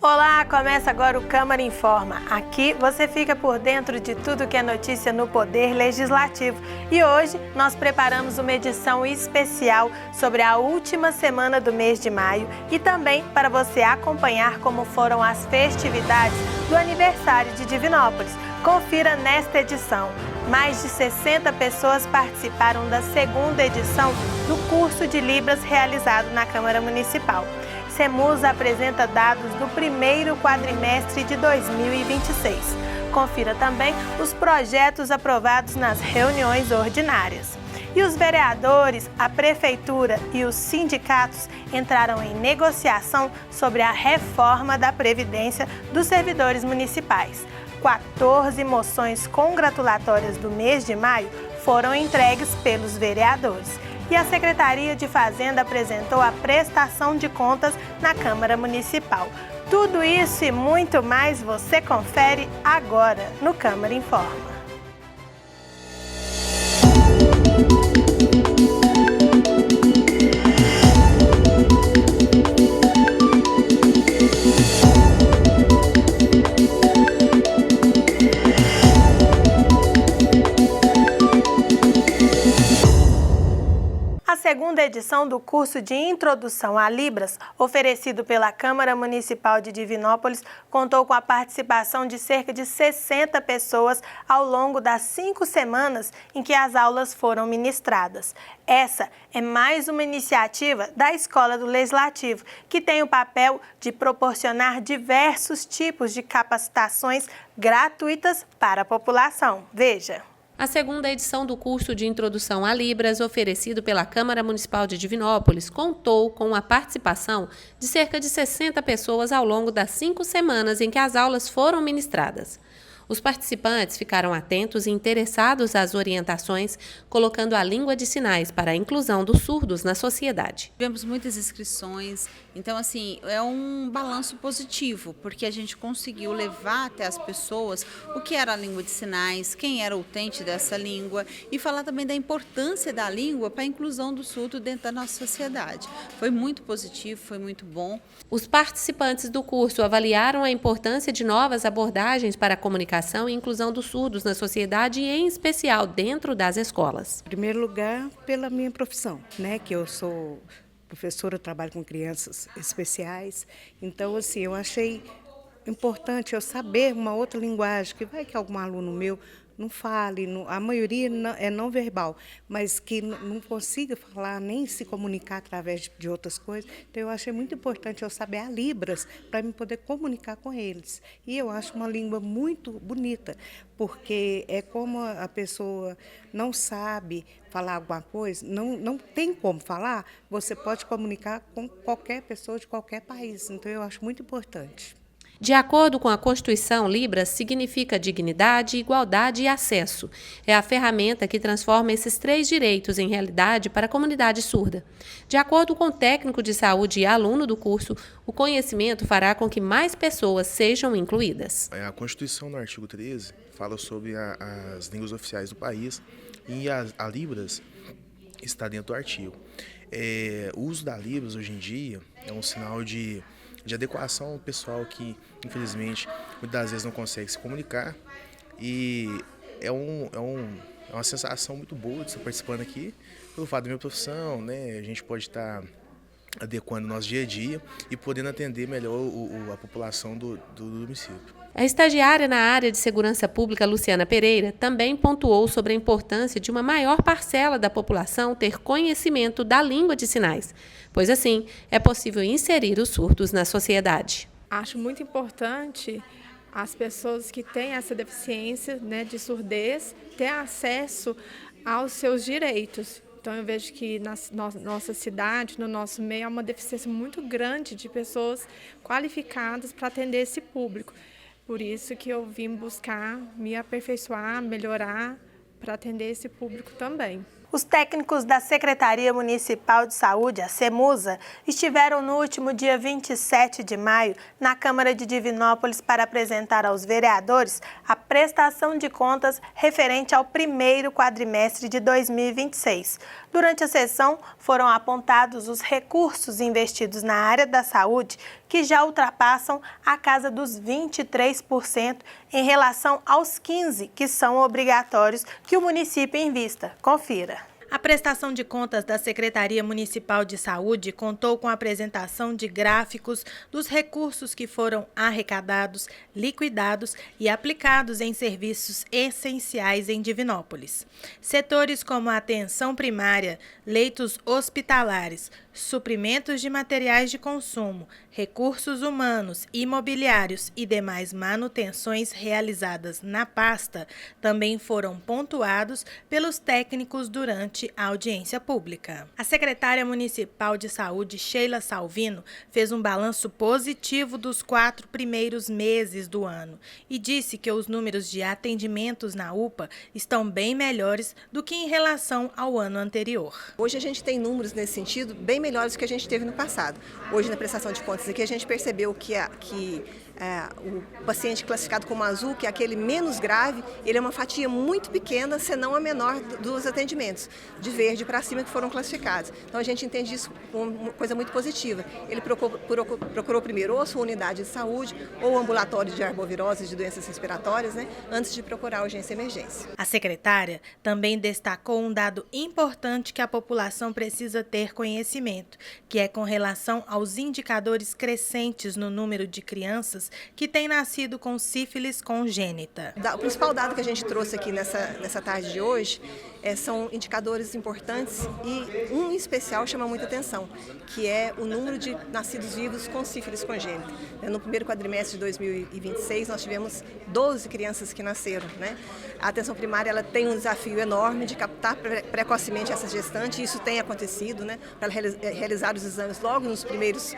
Olá, começa agora o Câmara Informa. Aqui você fica por dentro de tudo que é notícia no Poder Legislativo. E hoje nós preparamos uma edição especial sobre a última semana do mês de maio e também para você acompanhar como foram as festividades do aniversário de Divinópolis. Confira nesta edição. Mais de 60 pessoas participaram da segunda edição do curso de Libras realizado na Câmara Municipal. Cemusa apresenta dados do primeiro quadrimestre de 2026. Confira também os projetos aprovados nas reuniões ordinárias. E os vereadores, a prefeitura e os sindicatos entraram em negociação sobre a reforma da Previdência dos servidores municipais. 14 moções congratulatórias do mês de maio foram entregues pelos vereadores. E a Secretaria de Fazenda apresentou a prestação de contas na Câmara Municipal. Tudo isso e muito mais você confere agora no Câmara Informa. A segunda edição do curso de Introdução a Libras, oferecido pela Câmara Municipal de Divinópolis, contou com a participação de cerca de 60 pessoas ao longo das 5 semanas em que as aulas foram ministradas. Essa é mais uma iniciativa da Escola do Legislativo, que tem o papel de proporcionar diversos tipos de capacitações gratuitas para a população. Veja. A segunda edição do curso de Introdução a Libras, oferecido pela Câmara Municipal de Divinópolis, contou com a participação de cerca de 60 pessoas ao longo das 5 semanas em que as aulas foram ministradas. Os participantes ficaram atentos e interessados às orientações, colocando a língua de sinais para a inclusão dos surdos na sociedade. Tivemos muitas inscrições, então assim, é um balanço positivo, porque a gente conseguiu levar até as pessoas o que era a língua de sinais, quem era o utente dessa língua e falar também da importância da língua para a inclusão do surdo dentro da nossa sociedade. Foi muito positivo, foi muito bom. Os participantes do curso avaliaram a importância de novas abordagens para a comunicação e inclusão dos surdos na sociedade e, em especial, dentro das escolas. Em primeiro lugar, pela minha profissão, que eu sou professora, trabalho com crianças especiais. Então, assim, eu achei importante eu saber uma outra linguagem, que vai que algum aluno meu não fale, a maioria é não verbal, mas que não consiga falar nem se comunicar através de outras coisas. Então, eu achei muito importante eu saber a Libras para me poder comunicar com eles. E eu acho uma língua muito bonita, porque é como a pessoa não sabe falar alguma coisa, não tem como falar, você pode comunicar com qualquer pessoa de qualquer país. Então, eu acho muito importante. De acordo com a Constituição, Libras significa dignidade, igualdade e acesso. É a ferramenta que transforma esses 3 direitos em realidade para a comunidade surda. De acordo com o técnico de saúde e aluno do curso, o conhecimento fará com que mais pessoas sejam incluídas. A Constituição, no artigo 13, fala sobre as línguas oficiais do país e a Libras está dentro do artigo. O uso da Libras hoje em dia é um sinal de adequação ao pessoal que, infelizmente, muitas das vezes não consegue se comunicar, e é uma sensação muito boa de estar participando aqui, pelo fato da minha profissão, a gente pode estar adequando o nosso dia a dia e podendo atender melhor a população do município. A estagiária na área de segurança pública, Luciana Pereira, também pontuou sobre a importância de uma maior parcela da população ter conhecimento da língua de sinais, pois assim é possível inserir os surdos na sociedade. Acho muito importante as pessoas que têm essa deficiência, de surdez, ter acesso aos seus direitos. Então, eu vejo que na nossa cidade, no nosso meio, há uma deficiência muito grande de pessoas qualificadas para atender esse público. Por isso que eu vim buscar me aperfeiçoar, melhorar para atender esse público também. Os técnicos da Secretaria Municipal de Saúde, a Cemusa, estiveram no último dia 27 de maio na Câmara de Divinópolis para apresentar aos vereadores a prestação de contas referente ao primeiro quadrimestre de 2026. Durante a sessão, foram apontados os recursos investidos na área da saúde que já ultrapassam a casa dos 23% em relação aos 15% que são obrigatórios que o município invista. Confira. A prestação de contas da Secretaria Municipal de Saúde contou com a apresentação de gráficos dos recursos que foram arrecadados, liquidados e aplicados em serviços essenciais em Divinópolis. Setores como a atenção primária, leitos hospitalares, suprimentos de materiais de consumo, recursos humanos, imobiliários e demais manutenções realizadas na pasta também foram pontuados pelos técnicos durante a audiência pública. A secretária municipal de saúde, Sheila Salvino, fez um balanço positivo dos 4 primeiros meses do ano e disse que os números de atendimentos na UPA estão bem melhores do que em relação ao ano anterior. Hoje a gente tem números nesse sentido bem melhores do que a gente teve no passado. Hoje, na prestação de contas aqui, a gente percebeu que o paciente classificado como azul, que é aquele menos grave, ele é uma fatia muito pequena, se não a menor dos atendimentos, de verde para cima que foram classificados. Então a gente entende isso como uma coisa muito positiva. Ele procurou primeiro ou a sua unidade de saúde ou o ambulatório de arbovirose e de doenças respiratórias, antes de procurar a urgência e emergência. A secretária também destacou um dado importante que a população precisa ter conhecimento, que é com relação aos indicadores crescentes no número de crianças que têm nascido com sífilis congênita. O principal dado que a gente trouxe aqui nessa tarde de hoje são indicadores importantes e um em especial chama muita atenção, que é o número de nascidos vivos com sífilis congênita. No primeiro quadrimestre de 2026, nós tivemos 12 crianças que nasceram. A atenção primária ela tem um desafio enorme de captar precocemente essa gestante, e isso tem acontecido, para realizar os exames logo nos primeiras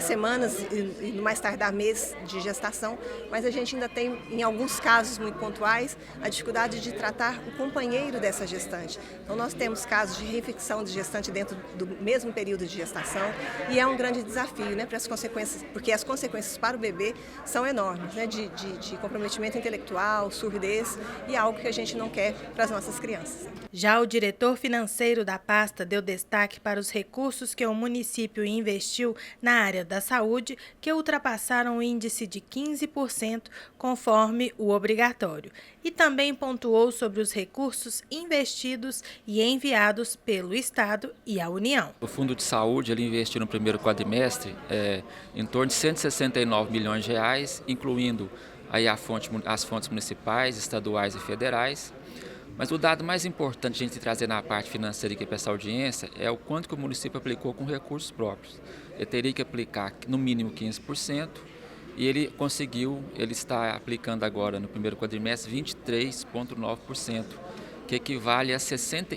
semanas e no mais tardar mês de gestação, mas a gente ainda tem, em alguns casos muito pontuais, a dificuldade de tratar o companheiro dessa gestante. Então nós temos casos de reinfecção de gestante dentro do mesmo período de gestação, e é um grande desafio, para as consequências, porque as consequências para o bebê são enormes, de comprometimento intelectual, surdez, e é algo que a gente não quer para as nossas crianças. Já o diretor financeiro da pasta deu destaque para os recursos que o município investiu na área da saúde, que ultrapassaram o índice de 15%, conforme o obrigatório, e também pontuou sobre os recursos investidos e enviados pelo Estado e a União. O Fundo de Saúde ele investiu no primeiro quadrimestre em torno de 169 milhões de reais, incluindo aí as fontes municipais, estaduais e federais. Mas o dado mais importante a gente trazer na parte financeira aqui para essa audiência é o quanto que o município aplicou com recursos próprios. Ele teria que aplicar no mínimo 15%, e ele está aplicando agora no primeiro quadrimestre 23,9%, que equivale a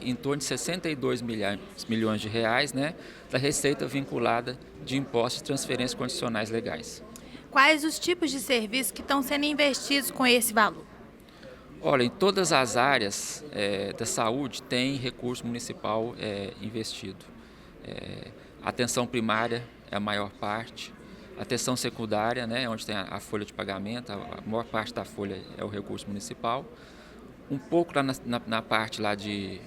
em torno de 62 milhões de reais, da receita vinculada de impostos e transferências condicionais legais. Quais os tipos de serviços que estão sendo investidos com esse valor? Olha, em todas as áreas da saúde tem recurso municipal investido. Atenção primária é a maior parte, atenção secundária, onde tem a folha de pagamento, a maior parte da folha é o recurso municipal. Um pouco lá na parte lá dos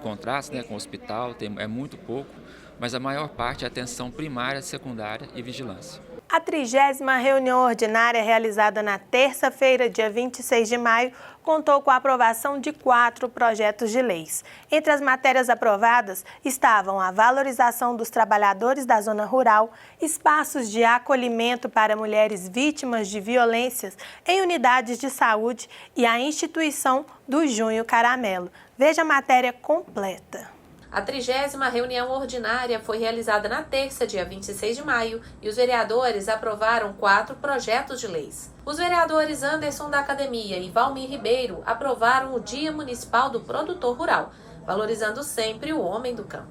contratos, com o hospital, é muito pouco, mas a maior parte é atenção primária, secundária e vigilância. A 30ª reunião ordinária, realizada na terça-feira, dia 26 de maio, contou com a aprovação de 4 projetos de leis. Entre as matérias aprovadas estavam a valorização dos trabalhadores da zona rural, espaços de acolhimento para mulheres vítimas de violências em unidades de saúde e a instituição do Junho Caramelo. Veja a matéria completa. A 30ª reunião ordinária foi realizada na terça, dia 26 de maio, e os vereadores aprovaram 4 projetos de leis. Os vereadores Anderson da Academia e Valmir Ribeiro aprovaram o Dia Municipal do Produtor Rural, valorizando sempre o homem do campo.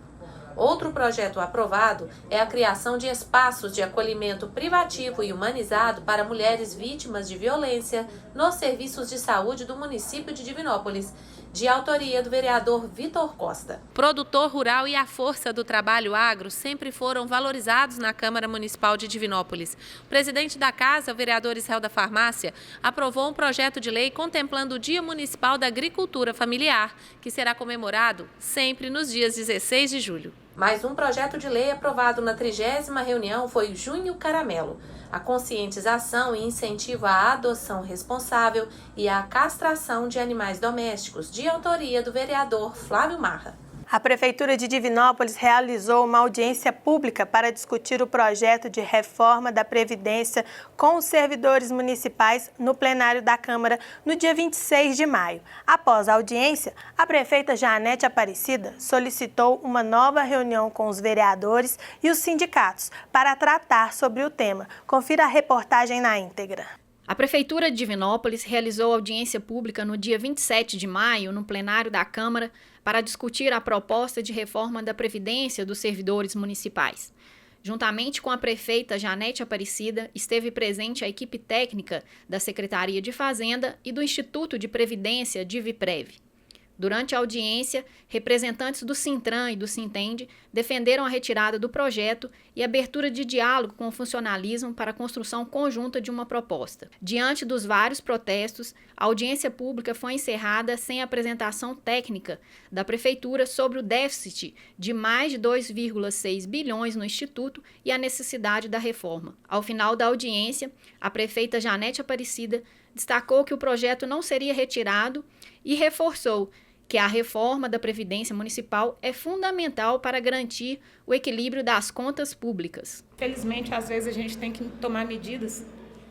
Outro projeto aprovado é a criação de espaços de acolhimento privativo e humanizado para mulheres vítimas de violência nos serviços de saúde do município de Divinópolis, de autoria do vereador Vitor Costa. Produtor rural e a força do trabalho agro sempre foram valorizados na Câmara Municipal de Divinópolis. O presidente da casa, o vereador Israel da Farmácia, aprovou um projeto de lei contemplando o Dia Municipal da Agricultura Familiar, que será comemorado sempre nos dias 16 de julho. Mais um projeto de lei aprovado na 30ª reunião foi Junho Caramelo, a conscientização e incentivo à adoção responsável e à castração de animais domésticos, de autoria do vereador Flávio Marra. A Prefeitura de Divinópolis realizou uma audiência pública para discutir o projeto de reforma da Previdência com os servidores municipais no plenário da Câmara no dia 26 de maio. Após a audiência, a prefeita Janete Aparecida solicitou uma nova reunião com os vereadores e os sindicatos para tratar sobre o tema. Confira a reportagem na íntegra. A Prefeitura de Divinópolis realizou audiência pública no dia 27 de maio, no plenário da Câmara, para discutir a proposta de reforma da Previdência dos servidores municipais. Juntamente com a prefeita Janete Aparecida, esteve presente a equipe técnica da Secretaria de Fazenda e do Instituto de Previdência Diviprev. Durante a audiência, representantes do Sintran e do Sintende defenderam a retirada do projeto e a abertura de diálogo com o funcionalismo para a construção conjunta de uma proposta. Diante dos vários protestos, a audiência pública foi encerrada sem apresentação técnica da Prefeitura sobre o déficit de mais de 2,6 bilhões no Instituto e a necessidade da reforma. Ao final da audiência, a prefeita Janete Aparecida destacou que o projeto não seria retirado e reforçou que a reforma da Previdência Municipal é fundamental para garantir o equilíbrio das contas públicas. Felizmente, às vezes a gente tem que tomar medidas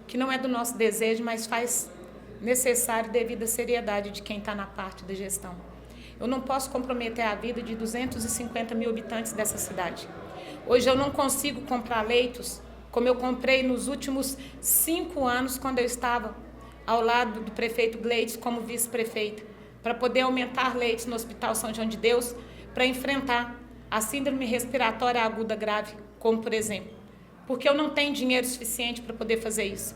que não é do nosso desejo, mas faz necessário devido à seriedade de quem está na parte da gestão. Eu não posso comprometer a vida de 250 mil habitantes dessa cidade. Hoje eu não consigo comprar leitos como eu comprei nos últimos 5 anos, quando eu estava ao lado do prefeito Gleides como vice-prefeita, para poder aumentar leitos no Hospital São João de Deus, para enfrentar a síndrome respiratória aguda grave, como por exemplo. Porque eu não tenho dinheiro suficiente para poder fazer isso.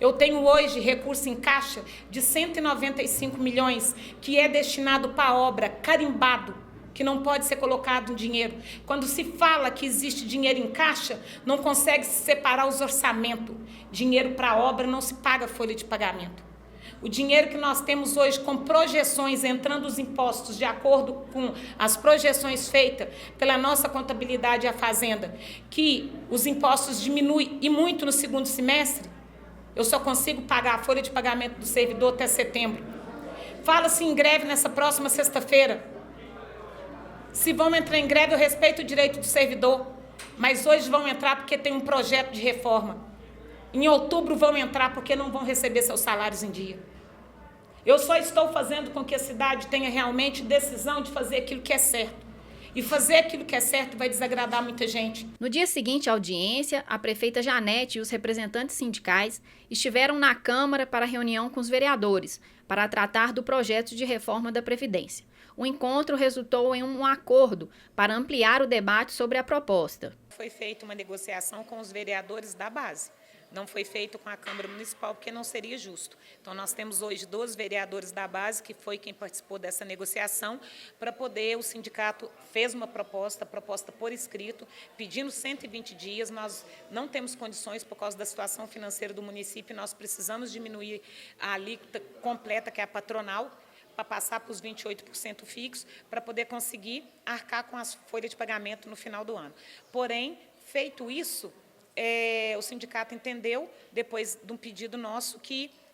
Eu tenho hoje recurso em caixa de 195 milhões, que é destinado para a obra, carimbado, que não pode ser colocado em dinheiro. Quando se fala que existe dinheiro em caixa, não consegue se separar os orçamentos. Dinheiro para a obra não se paga folha de pagamento. O dinheiro que nós temos hoje com projeções, entrando os impostos de acordo com as projeções feitas pela nossa contabilidade e a Fazenda, que os impostos diminuem e muito no segundo semestre, eu só consigo pagar a folha de pagamento do servidor até setembro. Fala-se em greve nessa próxima sexta-feira. Se vão entrar em greve, eu respeito o direito do servidor, mas hoje vão entrar porque tem um projeto de reforma. Em outubro vão entrar porque não vão receber seus salários em dia. Eu só estou fazendo com que a cidade tenha realmente decisão de fazer aquilo que é certo. E fazer aquilo que é certo vai desagradar muita gente. No dia seguinte à audiência, a prefeita Janete e os representantes sindicais estiveram na Câmara para reunião com os vereadores, para tratar do projeto de reforma da Previdência. O encontro resultou em um acordo para ampliar o debate sobre a proposta. Foi feita uma negociação com os vereadores da base. Não foi feito com a Câmara Municipal, porque não seria justo. Então, nós temos hoje 12 vereadores da base, que foi quem participou dessa negociação, para poder, o sindicato fez uma proposta por escrito, pedindo 120 dias. Nós não temos condições, por causa da situação financeira do município, nós precisamos diminuir a alíquota completa, que é a patronal, para passar para os 28% fixos, para poder conseguir arcar com as folhas de pagamento no final do ano. Porém, feito isso, o sindicato entendeu, depois de um pedido nosso,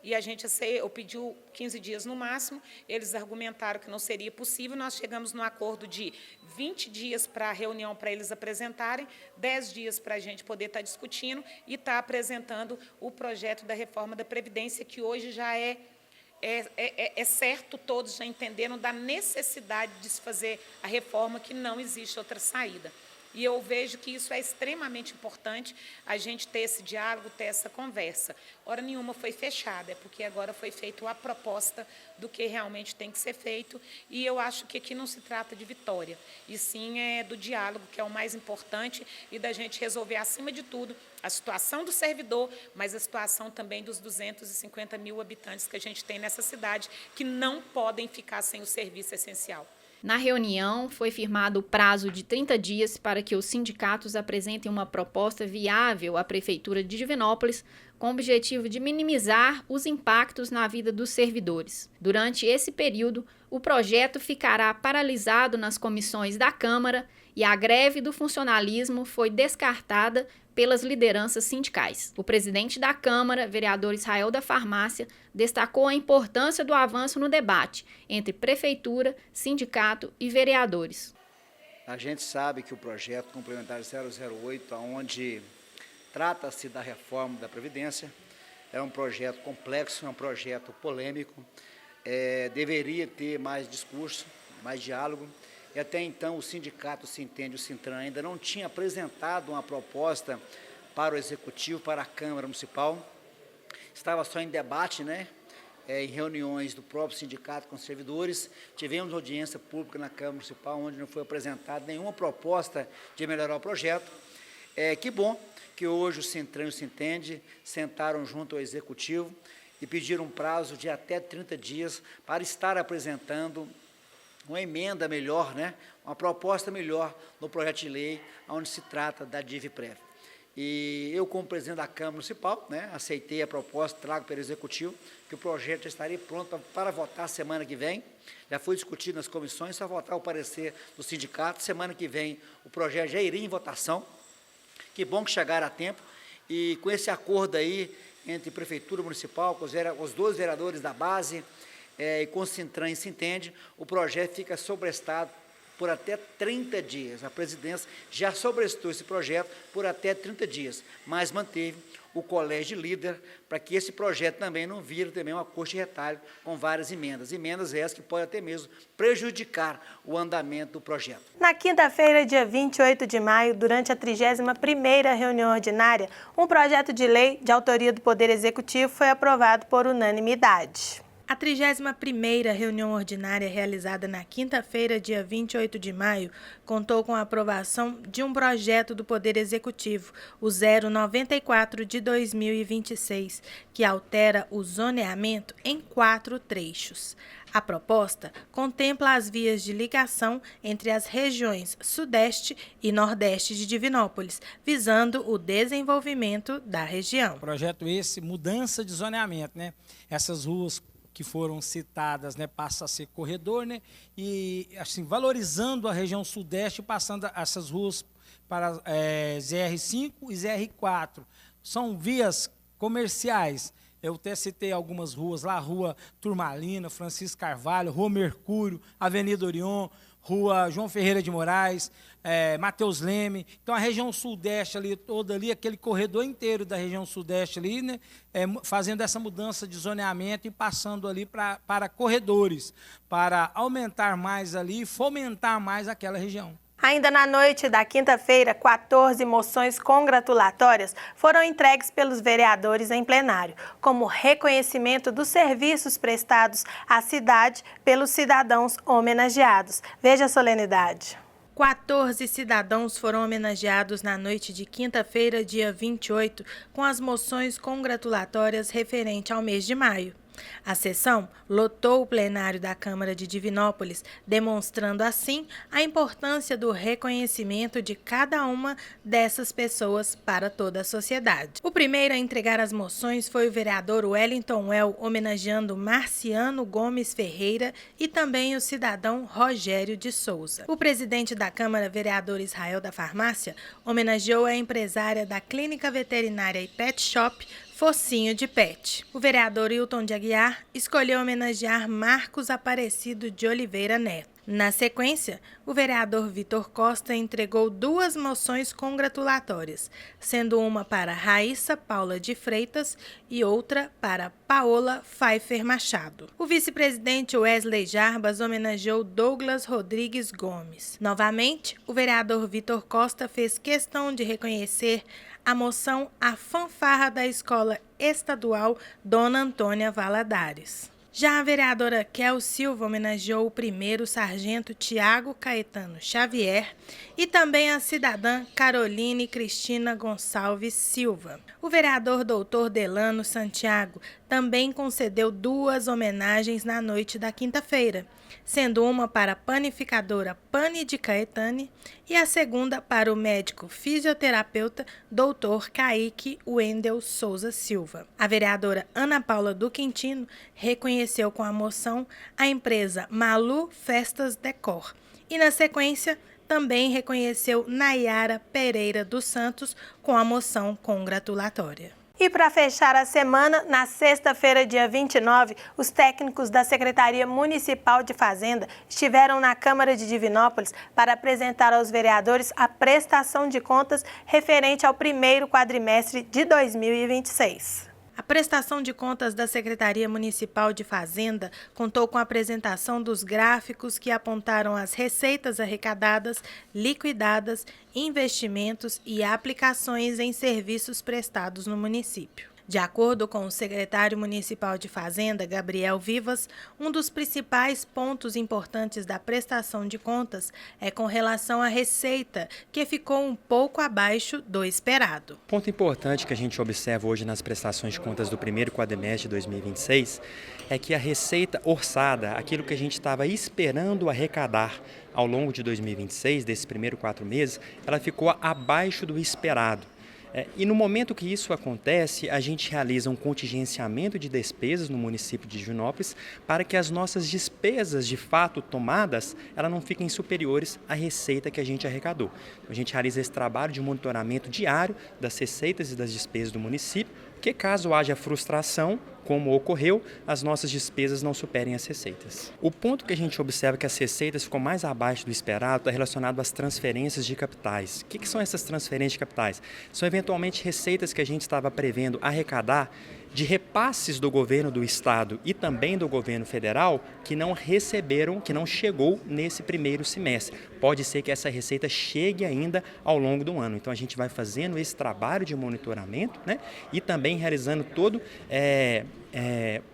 e a gente pediu 15 dias no máximo, eles argumentaram que não seria possível, nós chegamos no acordo de 20 dias para a reunião para eles apresentarem, 10 dias para a gente poder estar discutindo e estar apresentando o projeto da reforma da Previdência, que hoje já é certo, todos já entenderam da necessidade de se fazer a reforma, que não existe outra saída. E eu vejo que isso é extremamente importante, a gente ter esse diálogo, ter essa conversa. Hora nenhuma foi fechada, é porque agora foi feita a proposta do que realmente tem que ser feito, e eu acho que aqui não se trata de vitória, e sim do diálogo, que é o mais importante, e da gente resolver, acima de tudo, a situação do servidor, mas a situação também dos 250 mil habitantes que a gente tem nessa cidade, que não podem ficar sem o serviço essencial. Na reunião, foi firmado o prazo de 30 dias para que os sindicatos apresentem uma proposta viável à Prefeitura de Divinópolis, com o objetivo de minimizar os impactos na vida dos servidores. Durante esse período, o projeto ficará paralisado nas comissões da Câmara e a greve do funcionalismo foi descartada pelas lideranças sindicais. O presidente da Câmara, vereador Israel da Farmácia, destacou a importância do avanço no debate entre prefeitura, sindicato e vereadores. A gente sabe que o projeto complementar 008, onde trata-se da reforma da Previdência, é um projeto complexo, é um projeto polêmico, deveria ter mais discurso, mais diálogo. E até então o sindicato Sintende, o Sintran, ainda não tinha apresentado uma proposta para o Executivo, para a Câmara Municipal. Estava só em debate, em reuniões do próprio sindicato com os servidores. Tivemos audiência pública na Câmara Municipal, onde não foi apresentada nenhuma proposta de melhorar o projeto. Que bom que hoje o Sintran e o Sintende sentaram junto ao Executivo e pediram um prazo de até 30 dias para estar apresentando uma emenda melhor, uma proposta melhor no projeto de lei onde se trata da DIV-PREV. E eu, como presidente da Câmara Municipal, aceitei a proposta, trago para o Executivo, que o projeto já estaria pronto para votar semana que vem. Já foi discutido nas comissões, só votar o parecer do sindicato. Semana que vem o projeto já iria em votação. Que bom que chegaram a tempo. E com esse acordo aí entre Prefeitura Municipal, com os 2 vereadores da base, e com o Sintran e Sintende, o projeto fica sobrestado por até 30 dias. A presidência já sobrestou esse projeto por até 30 dias, mas manteve o colégio de líder para que esse projeto também não vire também uma coxa de retalho com várias emendas. Emendas essas que podem até mesmo prejudicar o andamento do projeto. Na quinta-feira, dia 28 de maio, durante a 31ª reunião ordinária, um projeto de lei de autoria do Poder Executivo foi aprovado por unanimidade. A 31ª reunião ordinária, realizada na quinta-feira, dia 28 de maio, contou com a aprovação de um projeto do Poder Executivo, o 094 de 2026, que altera o zoneamento em 4 trechos. A proposta contempla as vias de ligação entre as regiões Sudeste e Nordeste de Divinópolis, visando o desenvolvimento da região. Projeto esse, mudança de zoneamento, Essas ruas que foram citadas, passa a ser corredor, e assim valorizando a região Sudeste, passando essas ruas para ZR5 e ZR4. São vias comerciais. Eu até citei algumas ruas lá, Rua Turmalina, Francisco Carvalho, Rua Mercúrio, Avenida Orion, Rua João Ferreira de Moraes, Mateus Leme. Então, a região Sudeste ali, toda ali, aquele corredor inteiro da região Sudeste ali, fazendo essa mudança de zoneamento e passando ali para corredores, para aumentar mais ali e fomentar mais aquela região. Ainda na noite da quinta-feira, 14 moções congratulatórias foram entregues pelos vereadores em plenário, como reconhecimento dos serviços prestados à cidade pelos cidadãos homenageados. Veja a solenidade. 14 cidadãos foram homenageados na noite de quinta-feira, dia 28, com as moções congratulatórias referente ao mês de maio. A sessão lotou o plenário da Câmara de Divinópolis, demonstrando assim a importância do reconhecimento de cada uma dessas pessoas para toda a sociedade. O primeiro a entregar as moções foi o vereador Wellington Well, homenageando Marciano Gomes Ferreira e também o cidadão Rogério de Souza. O presidente da Câmara, vereador Israel da Farmácia, homenageou a empresária da Clínica Veterinária e Pet Shop, Focinho de Pet. O vereador Hilton de Aguiar escolheu homenagear Marcos Aparecido de Oliveira Neto. Na sequência, o vereador Vitor Costa entregou 2 moções congratulatórias, sendo uma para Raíssa Paula de Freitas e outra para Paola Pfeiffer Machado. O vice-presidente Wesley Jarbas homenageou Douglas Rodrigues Gomes. Novamente, o vereador Vitor Costa fez questão de reconhecer a moção A Fanfarra da Escola Estadual Dona Antônia Valadares. Já a vereadora Kel Silva homenageou o primeiro sargento Tiago Caetano Xavier e também a cidadã Caroline Cristina Gonçalves Silva. O vereador doutor Delano Santiago também concedeu 2 homenagens na noite da quinta-feira, sendo uma para a panificadora Pani de Caetane e a segunda para o médico fisioterapeuta Dr. Kaique Wendel Souza Silva. A vereadora Ana Paula do Quintino reconheceu com a moção a empresa Malu Festas Decor e, na sequência, também reconheceu Nayara Pereira dos Santos com a moção congratulatória. E para fechar a semana, na sexta-feira, dia 29, os técnicos da Secretaria Municipal de Fazenda estiveram na Câmara de Divinópolis para apresentar aos vereadores a prestação de contas referente ao primeiro quadrimestre de 2026. A prestação de contas da Secretaria Municipal de Fazenda contou com a apresentação dos gráficos que apontaram as receitas arrecadadas, liquidadas, investimentos e aplicações em serviços prestados no município. De acordo com o secretário municipal de Fazenda, Gabriel Vivas, um dos principais pontos importantes da prestação de contas é com relação à receita, que ficou um pouco abaixo do esperado. Ponto importante que a gente observa hoje nas prestações de contas do primeiro quadrimestre de 2026 é que a receita orçada, aquilo que a gente estava esperando arrecadar ao longo de 2026, desses primeiros 4 meses, ela ficou abaixo do esperado. E no momento que isso acontece, a gente realiza um contingenciamento de despesas no município de Divinópolis para que as nossas despesas de fato tomadas, elas não fiquem superiores à receita que a gente arrecadou. A gente realiza esse trabalho de monitoramento diário das receitas e das despesas do município, que caso haja frustração, como ocorreu, as nossas despesas não superem as receitas. O ponto que a gente observa que as receitas ficam mais abaixo do esperado está relacionado às transferências de capitais. O que são essas transferências de capitais? São eventualmente receitas que a gente estava prevendo arrecadar de repasses do governo do estado e também do governo federal que não receberam, que não chegou nesse primeiro semestre. Pode ser que essa receita chegue ainda ao longo do ano. Então a gente vai fazendo esse trabalho de monitoramento, né, e também realizando todo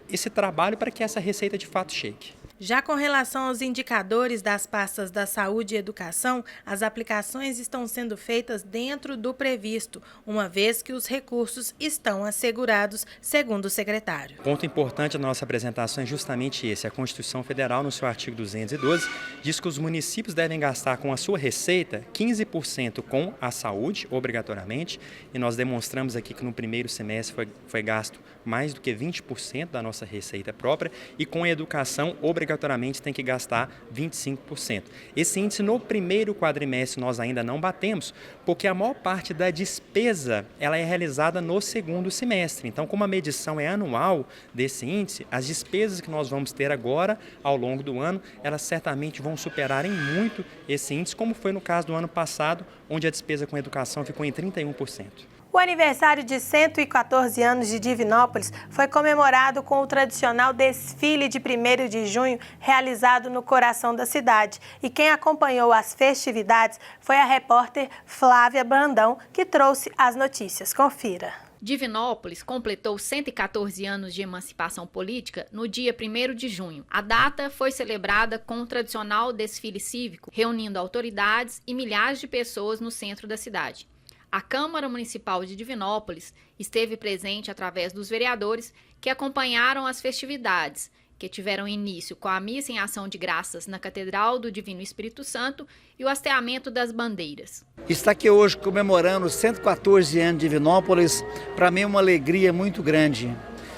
esse trabalho para que essa receita de fato chegue. Já com relação aos indicadores das pastas da saúde e educação, as aplicações estão sendo feitas dentro do previsto, uma vez que os recursos estão assegurados, segundo o secretário. Ponto importante da nossa apresentação é justamente esse. A Constituição Federal, no seu artigo 212, diz que os municípios devem gastar com a sua receita 15% com a saúde, obrigatoriamente, e nós demonstramos aqui que no primeiro semestre foi gasto mais do que 20% da nossa receita própria, e com a educação, obrigatoriamente tem que gastar 25%. Esse índice no primeiro quadrimestre nós ainda não batemos, porque a maior parte da despesa ela é realizada no segundo semestre. Então, como a medição é anual desse índice, as despesas que nós vamos ter agora, ao longo do ano, elas certamente vão superar em muito esse índice, como foi no caso do ano passado, onde a despesa com educação ficou em 31%. O aniversário de 114 anos de Divinópolis foi comemorado com o tradicional desfile de 1º de junho, realizado no coração da cidade. E quem acompanhou as festividades foi a repórter Flávia Brandão, que trouxe as notícias. Confira. Divinópolis completou 114 anos de emancipação política no dia 1º de junho. A data foi celebrada com o tradicional desfile cívico, reunindo autoridades e milhares de pessoas no centro da cidade. A Câmara Municipal de Divinópolis esteve presente através dos vereadores que acompanharam as festividades, que tiveram início com a missa em ação de graças na Catedral do Divino Espírito Santo e o hasteamento das bandeiras. Estar aqui hoje comemorando os 114 anos de Divinópolis, para mim é uma alegria muito grande.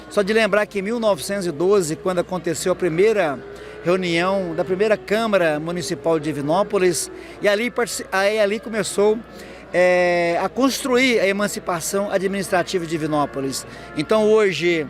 Só de lembrar que em 1912, quando aconteceu a primeira reunião da primeira Câmara Municipal de Divinópolis, e ali começou a construir a emancipação administrativa de Divinópolis. Então hoje,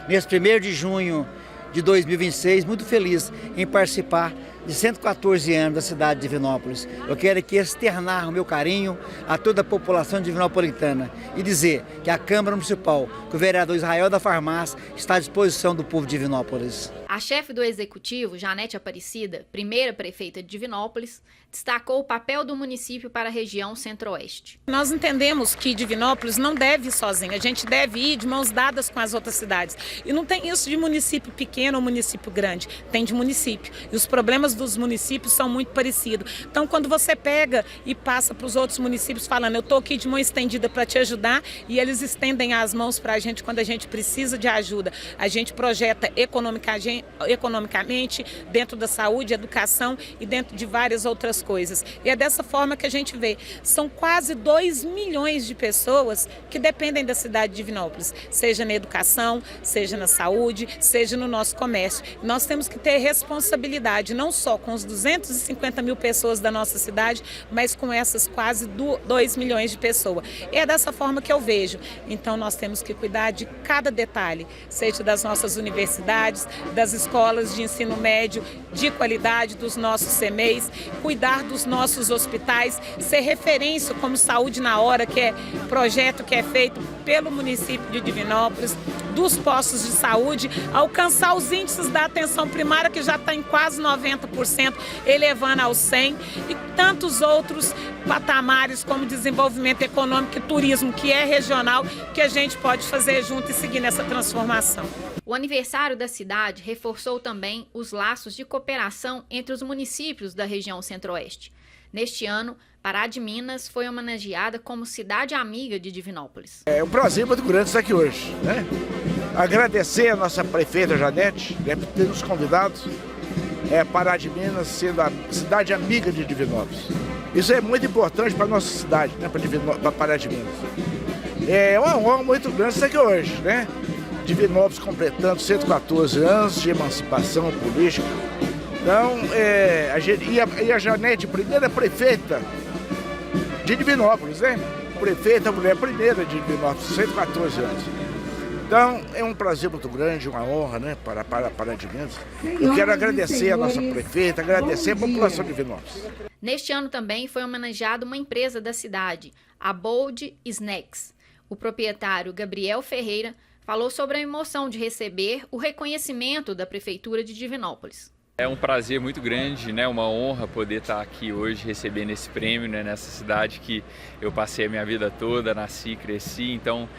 nesse 1º de junho de 2026, muito feliz em participar de 114 anos da cidade de Divinópolis. Eu quero aqui externar o meu carinho a toda a população divinopolitana e dizer que a Câmara Municipal, que o vereador Israel da Farmácia, está à disposição do povo de Divinópolis. A chefe do Executivo, Janete Aparecida, primeira prefeita de Divinópolis, destacou o papel do município para a região centro-oeste. Nós entendemos que Divinópolis não deve ir sozinha, a gente deve ir de mãos dadas com as outras cidades. E não tem isso de município pequeno ou município grande, tem de município. E os problemas dos municípios são muito parecidos. Então, quando você pega e passa para os outros municípios falando, eu estou aqui de mão estendida para te ajudar, e eles estendem as mãos para a gente quando a gente precisa de ajuda. A gente projeta economicamente, dentro da saúde, educação e dentro de várias outras coisas. E é dessa forma que a gente vê. São quase 2 milhões de pessoas que dependem da cidade de Divinópolis, seja na educação, seja na saúde, seja no nosso comércio. Nós temos que ter responsabilidade, não só só com os 250 mil pessoas da nossa cidade, mas com essas quase 2 milhões de pessoas. É dessa forma que eu vejo. Então nós temos que cuidar de cada detalhe, seja das nossas universidades, das escolas de ensino médio, de qualidade, dos nossos CMEs, cuidar dos nossos hospitais, ser referência como Saúde na Hora, que é projeto que é feito pelo município de Divinópolis, dos postos de saúde, alcançar os índices da atenção primária, que já está em quase 90%, elevando aos 100%, e tantos outros patamares como desenvolvimento econômico e turismo, que é regional, que a gente pode fazer junto e seguir nessa transformação. O aniversário da cidade reforçou também os laços de cooperação entre os municípios da região Centro-Oeste. Neste ano, Pará de Minas foi homenageada como cidade amiga de Divinópolis. É um prazer muito grande estar aqui hoje, né? Agradecer a nossa prefeita Janete, por ter nos convidado, Pará de Minas sendo a cidade amiga de Divinópolis. Isso é muito importante para a nossa cidade, né? Para Pará de Minas. É uma honra muito grande estar aqui hoje, né? Divinópolis completando 114 anos de emancipação política. Então, a Janete, primeira prefeita de Divinópolis, né? Prefeita, mulher primeira de Divinópolis, 114 anos. Então, é um prazer muito grande, uma honra, né, para de Minas. Eu quero agradecer a nossa prefeita, agradecer a população de Divinópolis. Neste ano também foi homenageada uma empresa da cidade, a Bold Snacks. O proprietário Gabriel Ferreira falou sobre a emoção de receber o reconhecimento da Prefeitura de Divinópolis. É um prazer muito grande, né? Uma honra poder estar aqui hoje recebendo esse prêmio, né? Nessa cidade que eu passei a minha vida toda, nasci e cresci. Então,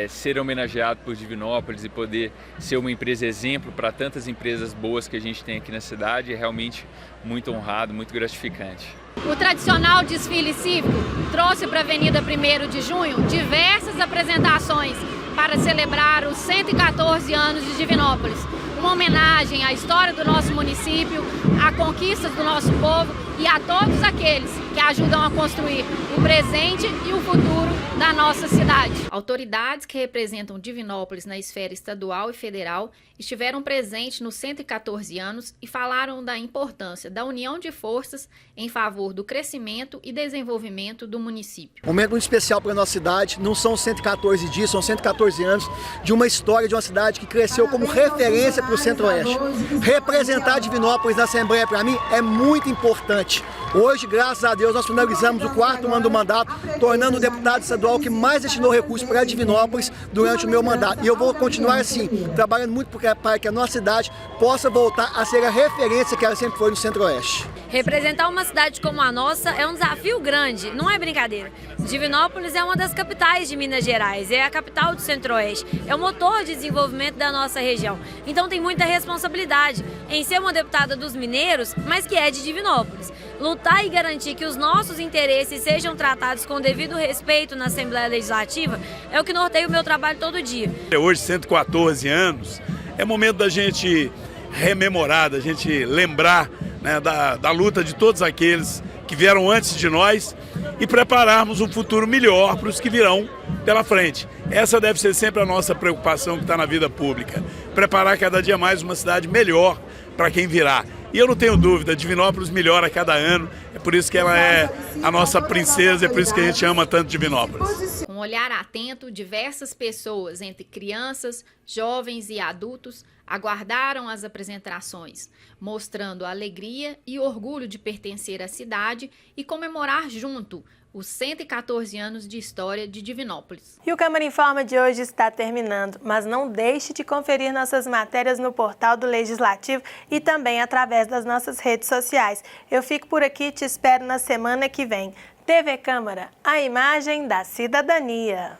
ser homenageado por Divinópolis e poder ser uma empresa exemplo para tantas empresas boas que a gente tem aqui na cidade é realmente muito honrado, muito gratificante. O tradicional desfile cívico trouxe para a Avenida 1º de Junho diversas apresentações para celebrar os 114 anos de Divinópolis. Uma homenagem à história do nosso município, à conquista do nosso povo e a todos aqueles que ajudam a construir o presente e o futuro da nossa cidade. Autoridades que representam Divinópolis na esfera estadual e federal estiveram presentes nos 114 anos e falaram da importância da união de forças em favor do crescimento e desenvolvimento do município. Um momento muito especial para a nossa cidade, não são 114 dias, são 114 anos de uma história de uma cidade que cresceu como referência para o Centro-Oeste. Representar Divinópolis na Assembleia, para mim, é muito importante. Hoje, graças a Deus, nós finalizamos o 4º ano do mandato, tornando o deputado estadual que mais destinou recursos para Divinópolis durante o meu mandato. E eu vou continuar assim, trabalhando muito para que a nossa cidade possa voltar a ser a referência que ela sempre foi no Centro-Oeste. Representar uma cidade como a nossa é um desafio grande, não é brincadeira. Divinópolis é uma das capitais de Minas Gerais, é a capital do Centro-Oeste, é o motor de desenvolvimento da nossa região. Então tem muita responsabilidade em ser uma deputada dos mineiros, mas que é de Divinópolis. Lutar e garantir que os nossos interesses sejam tratados com devido respeito na Assembleia Legislativa é o que norteia o meu trabalho todo dia. Hoje, 114 anos, é momento da gente rememorar, da gente lembrar, né, da luta de todos aqueles que vieram antes de nós e prepararmos um futuro melhor para os que virão pela frente. Essa deve ser sempre a nossa preocupação que está na vida pública. Preparar cada dia mais uma cidade melhor para quem virá. E eu não tenho dúvida, Divinópolis melhora a cada ano, é por isso que ela é a nossa princesa, é por isso que a gente ama tanto Divinópolis. Com um olhar atento, diversas pessoas, entre crianças, jovens e adultos, aguardaram as apresentações, mostrando a alegria e orgulho de pertencer à cidade e comemorar junto os 114 anos de história de Divinópolis. E o Câmara Informa de hoje está terminando, mas não deixe de conferir nossas matérias no portal do Legislativo e também através das nossas redes sociais. Eu fico por aqui e te espero na semana que vem. TV Câmara, a imagem da cidadania.